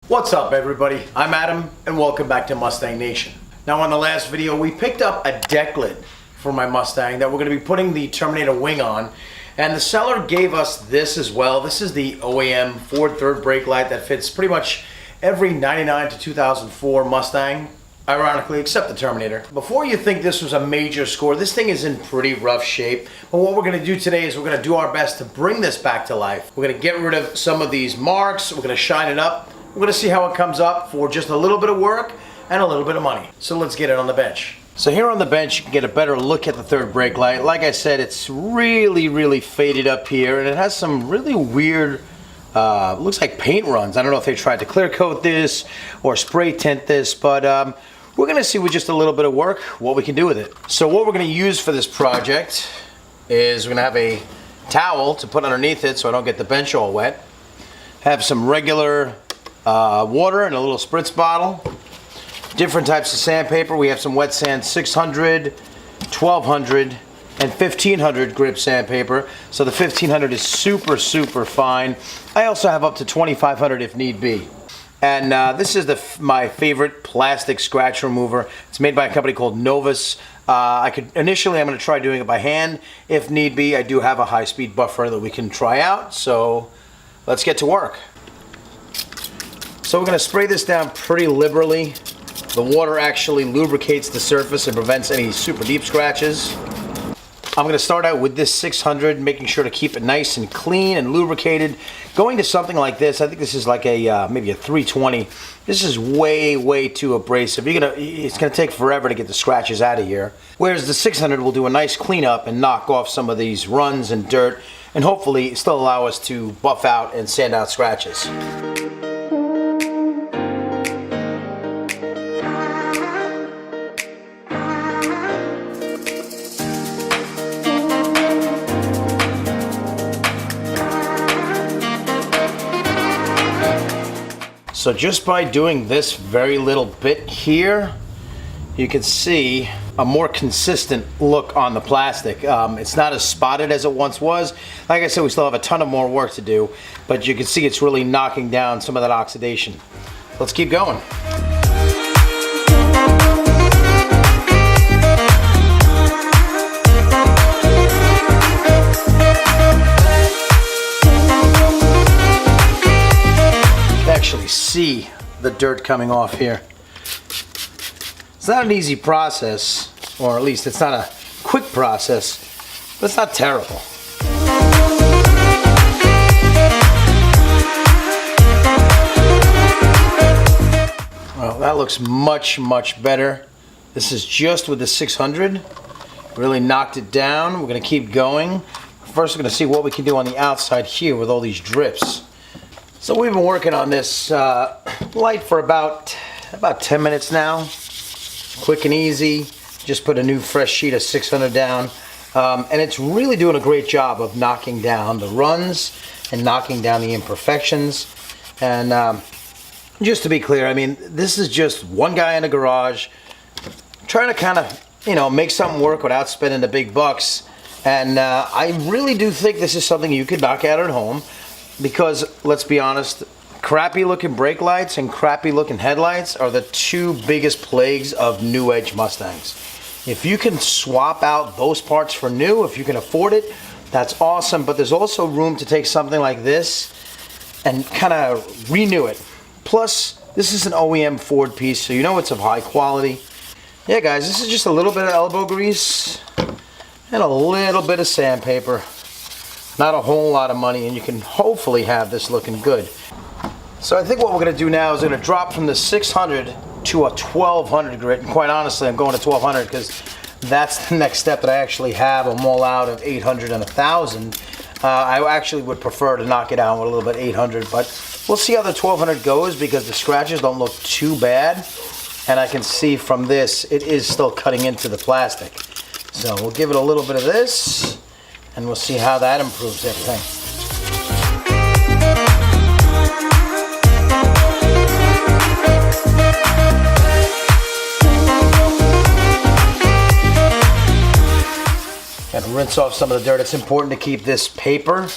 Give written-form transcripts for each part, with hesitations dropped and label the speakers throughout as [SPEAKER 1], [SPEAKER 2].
[SPEAKER 1] What's up everybody, I'm Adam and welcome back to Mustang Nation. Now on the last video we picked up a deck lid for my Mustang that we're going to be putting the Terminator wing on, and the seller gave us this as well. This is the OEM Ford third brake light that fits pretty much every 99 to 2004 Mustang, ironically, except the Terminator. Before you think this was a major score, this thing is in pretty rough shape. But what we're going to do today is we're going to do our best to bring this back to life. We're going to get rid of some of these marks, we're going to shine it up. We're going to see how it comes up for just a little bit of work and a little bit of money. So let's get it on the bench. So here on the bench you can get a better look at the third brake light. Like I said, it's really faded up here, and it has some really weird looks like paint runs. I don't know if they tried to clear coat this or spray tint this, but we're going to see with just a little bit of work what we can do with it. So what we're going to use for this project is we're going to have a towel to put underneath it so I don't get the bench all wet. Have some regular water in a little spritz bottle. Different types of sandpaper. We have some wet sand 600, 1200, and 1500 grip sandpaper. So the 1500 is super fine. I also have up to 2500 if need be. And this is my favorite plastic scratch remover. It's made by a company called NOVUS. Initially I'm going to try doing it by hand. If need be, I do have a high-speed buffer that we can try out. So let's get to work. So we're going to spray this down pretty liberally. The water actually lubricates the surface and prevents any super deep scratches. I'm going to start out with this 600, making sure to keep it nice and clean and lubricated. Going to something like this, I think this is like a maybe a 320. This is way too abrasive. It's going to take forever to get the scratches out of here. Whereas the 600 will do a nice cleanup and knock off some of these runs and dirt, and hopefully still allow us to buff out and sand out scratches. So just by doing this very little bit here, you can see a more consistent look on the plastic. It's not as spotted as it once was. Like I said, we still have a ton of more work to do, but you can see it's really knocking down some of that oxidation. Let's keep going. Actually see the dirt coming off here. It's not an easy process, or at least it's not a quick process, but it's not terrible. Well, that looks much better. This is just with the 600. Really knocked it down. We're going to keep going. First we're going to see what we can do on the outside here with all these drips. So we've been working on this light for about 10 minutes now. Quick and easy. Just put a new fresh sheet of 600 down. And it's really doing a great job of knocking down the runs and knocking down the imperfections. And just to be clear, I mean, this is just one guy in a garage trying to kind of, make something work without spending the big bucks. And I really do think this is something you could knock out at home. Because, let's be honest, crappy looking brake lights and crappy looking headlights are the two biggest plagues of new age Mustangs. If you can swap out those parts for new, if you can afford it, that's awesome. But there's also room to take something like this and kind of renew it. Plus, this is an OEM Ford piece, so you know it's of high quality. Yeah guys, this is just a little bit of elbow grease and a little bit of sandpaper. Not a whole lot of money, and you can hopefully have this looking good. So I think what we're going to do now is we're going to drop from the 600 to a 1200 grit. And quite honestly, I'm going to 1200 because that's the next step that I actually have. I'm all out of 800 and 1000. I actually would prefer to knock it out with a little bit 800, but we'll see how the 1200 goes because the scratches don't look too bad. And I can see from this, it is still cutting into the plastic. So we'll give it a little bit of this, and we'll see how that improves everything. And rinse off some of the dirt. It's important to keep this paper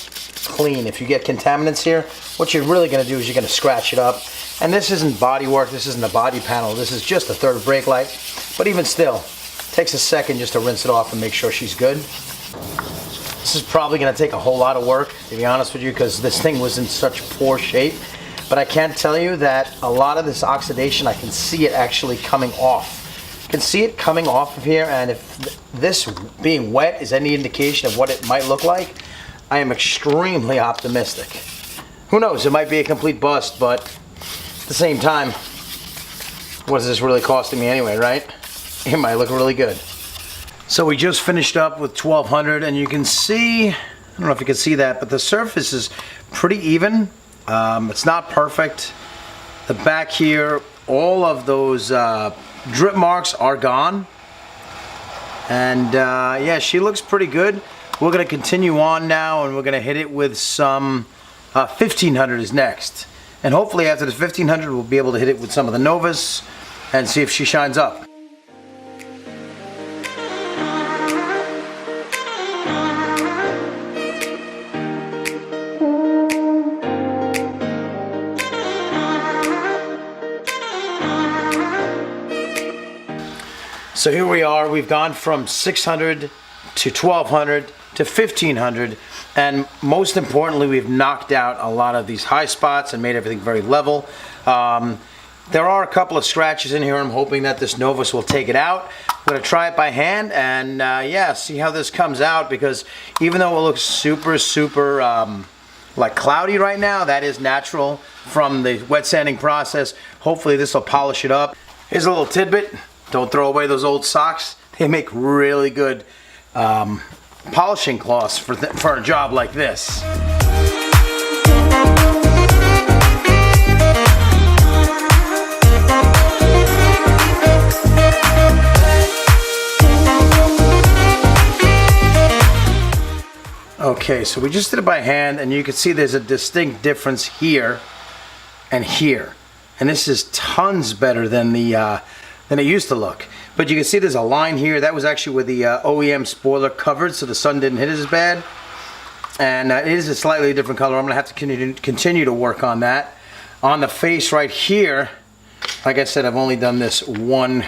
[SPEAKER 1] clean. If you get contaminants here, what you're really going to do is you're going to scratch it up, And this isn't body work, this isn't the body panel, this is just the third brake light. But even still, it takes a second just to rinse it off and make sure she's good. This is probably going to take a whole lot of work, to be honest with you, because this thing was in such poor shape. But I can tell you that a lot of this oxidation, I can see it actually coming off. I can see it coming off of here, and if this being wet is any indication of what it might look like, I am extremely optimistic. Who knows, it might be a complete bust, but at the same time, what is this really costing me anyway, right? It might look really good. So we just finished up with 1200, and you can see, I don't know if you can see that, but the surface is pretty even. It's not perfect. The back here, all of those drip marks are gone. And yeah, she looks pretty good. We're gonna continue on now, and we're gonna hit it with some 1500 is next. And hopefully after the 1500, we'll be able to hit it with some of the NOVUS and see if she shines up. So here we are, we've gone from 600 to 1200 to 1500, and most importantly, we've knocked out a lot of these high spots and made everything very level. There are a couple of scratches in here. I'm hoping that this NOVUS will take it out. I'm gonna try it by hand and yeah, see how this comes out, because even though it looks super like cloudy right now, that is natural from the wet sanding process. Hopefully this will polish it up. Here's a little tidbit. Don't throw away those old socks. They make really good polishing cloths for a job like this. Okay, so we just did it by hand, and you can see there's a distinct difference here and here. And this is tons better than than it used to look. But you can see there's a line here. That was actually where the OEM spoiler covered, so the sun didn't hit it as bad. And it is a slightly different color. I'm gonna have to continue to work on that. On the face right here, like I said, I've only done this one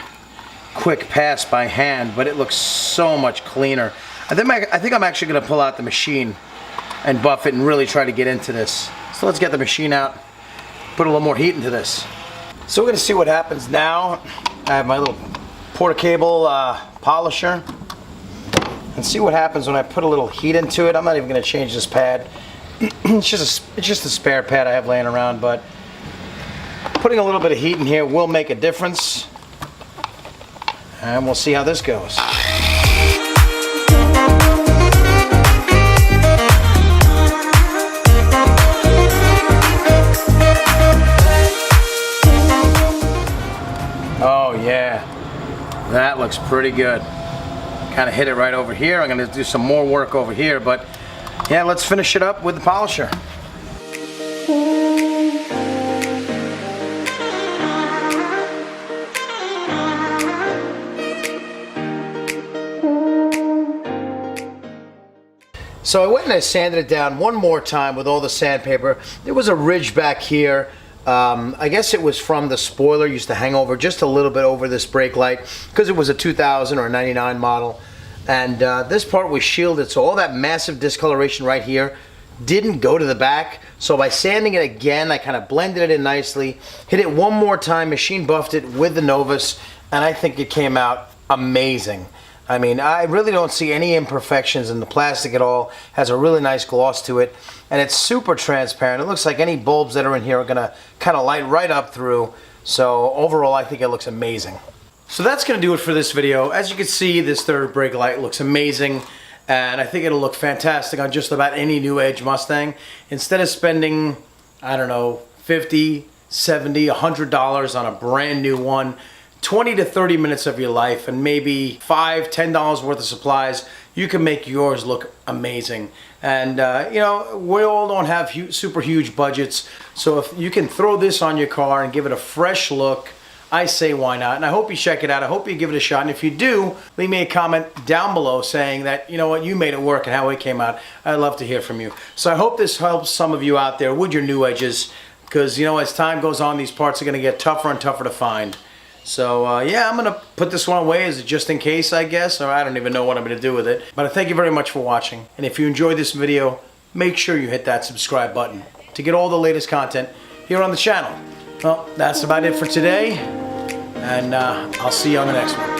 [SPEAKER 1] quick pass by hand, but it looks so much cleaner. I think I'm actually gonna pull out the machine and buff it and really try to get into this. So let's get the machine out, put a little more heat into this. So we're gonna see what happens now. I have my little porta cable polisher, and see what happens when I put a little heat into it. I'm not even going to change this pad. It's just a spare pad I have laying around, but putting a little bit of heat in here will make a difference, and we'll see how this goes. Oh yeah, that looks pretty good. Kind of hit it right over here. I'm going to do some more work over here, but yeah, let's finish it up with the polisher. So I went and I sanded it down one more time with all the sandpaper. There was a ridge back here. I guess it was from the spoiler, used to hang over just a little bit over this brake light because it was a 2000 or a 99 model, and this part was shielded, so all that massive discoloration right here didn't go to the back. So by sanding it again, I kind of blended it in nicely, hit it one more time, machine buffed it with the NOVUS, and I think it came out amazing. I mean, I really don't see any imperfections in the plastic at all. Has a really nice gloss to it, and it's super transparent. It looks like any bulbs that are in here are gonna kind of light right up through. So overall, I think it looks amazing. So that's gonna do it for this video. As you can see, this third brake light looks amazing, and I think it'll look fantastic on just about any new age Mustang. Instead of spending, I don't know, $50, $70, $100 on a brand new one, 20 to 30 minutes of your life and maybe $5, $10 worth of supplies, you can make yours look amazing. And you know, we all don't have super huge budgets, so if you can throw this on your car and give it a fresh look, I say why not. And I hope you check it out. I hope you give it a shot, and if you do, leave me a comment down below saying that, you know what, you made it work and how it came out. I'd love to hear from you. So I hope this helps some of you out there with your new edges because you know, as time goes on, these parts are going to get tougher and tougher to find. So yeah, I'm going to put this one away as a just in case, I guess, or I don't even know what I'm going to do with it. But I thank you very much for watching, and if you enjoyed this video, make sure you hit that subscribe button to get all the latest content here on the channel. Well, that's about it for today, and I'll see you on the next one.